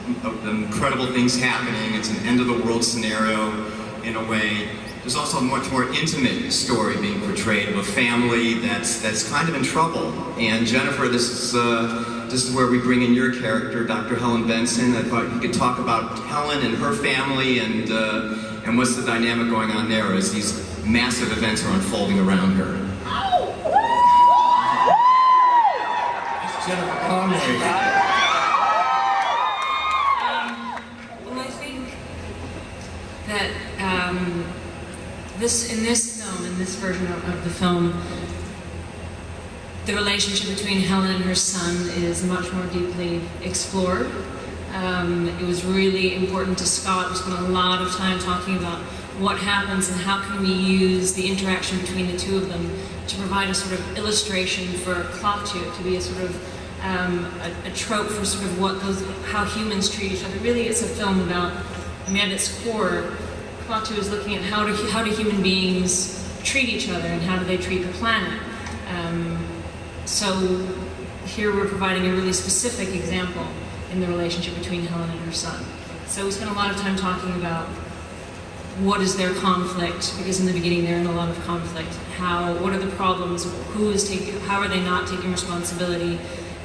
incredible things happening. It's an end-of-the-world scenario in a way. There's also a much more intimate story being portrayed of a family that's kind of in trouble. And Jennifer, this is where we bring in your character, Dr. Helen Benson. I thought you could talk about Helen and her family and what's the dynamic going on there as these massive events are unfolding around her. It's Jennifer Conway. Well, I think that in this version of the film, the relationship between Helen and her son is much more deeply explored. It was really important to Scott. We spent a lot of time talking about what happens and how can we use the interaction between the two of them to provide a sort of illustration for Klaatu, to be a sort of a trope for sort of how humans treat each other. Really, it's a film about, at its core, Klaatu is looking at how do human beings treat each other and how do they treat the planet. So here we're providing a really specific example in the relationship between Helen and her son. So we spent a lot of time talking about what is their conflict, because in the beginning they're in a lot of conflict. What are the problems? How are they not taking responsibility?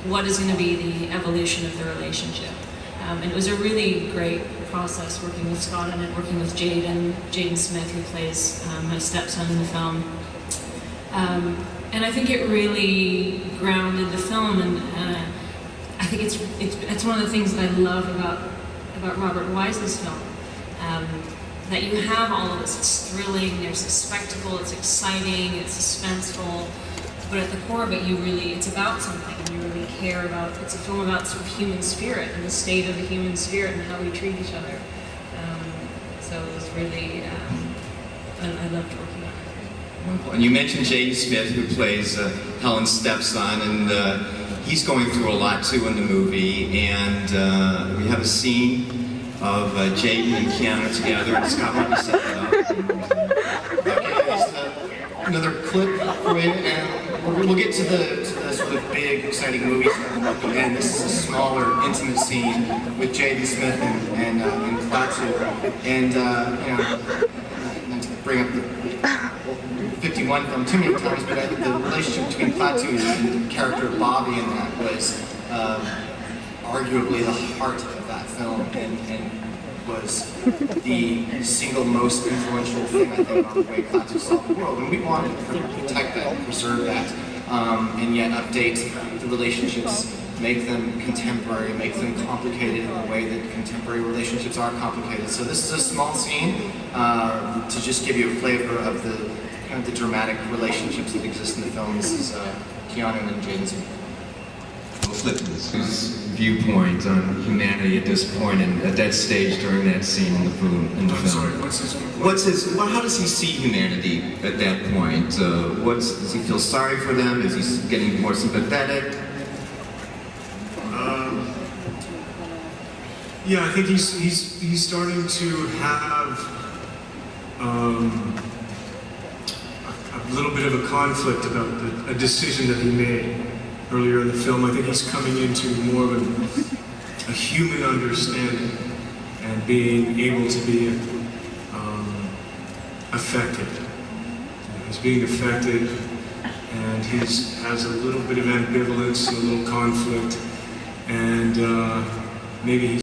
What is going to be the evolution of the relationship? And it was a really great process working with Scott on it, working with Jaden Smith, who plays my stepson in the film. And I think it really grounded the film, and I think it's one of the things that I love about Robert Wise's film. That you have all of this, it's thrilling, there's a spectacle, it's exciting, it's suspenseful, but at the core of it, it's about something, and you really care about, it's a film about sort of human spirit, and the state of the human spirit, and how we treat each other. So it was really, I loved working on it. And you mentioned Jaden Smith, who plays Helen's stepson, and he's going through a lot too in the movie, and we have a scene of Jaden and Keanu together, and Scott, let me set that up. Okay, another clip for you, and we'll get to the sort of big, exciting movies at the end. This is a smaller, intimate scene with Jaden Smith and Klaatu, and not to bring up the 51 film too many times, but the relationship between Klaatu and the character Bobby in that was arguably the heart of that film, and was the single most influential thing, I think, on the way Klaatu saw the world. And we wanted to protect that, preserve that, and yet update the relationships, make them contemporary, make them complicated in the way that contemporary relationships are complicated. So this is a small scene to just give you a flavor of the kind of the dramatic relationships that exist in the film. This is Keanu and Jaden Smith. His viewpoint on humanity at this point and at that stage during that scene in the film. I'm sorry, what's his Well, how does he see humanity at that point? Does he feel sorry for them? Is he getting more sympathetic? Yeah, I think he's starting to have a little bit of a conflict about a decision that he made earlier in the film. I think he's coming into more of a human understanding and being able to be affected. He's being affected, and he has a little bit of ambivalence, a little conflict, and maybe he's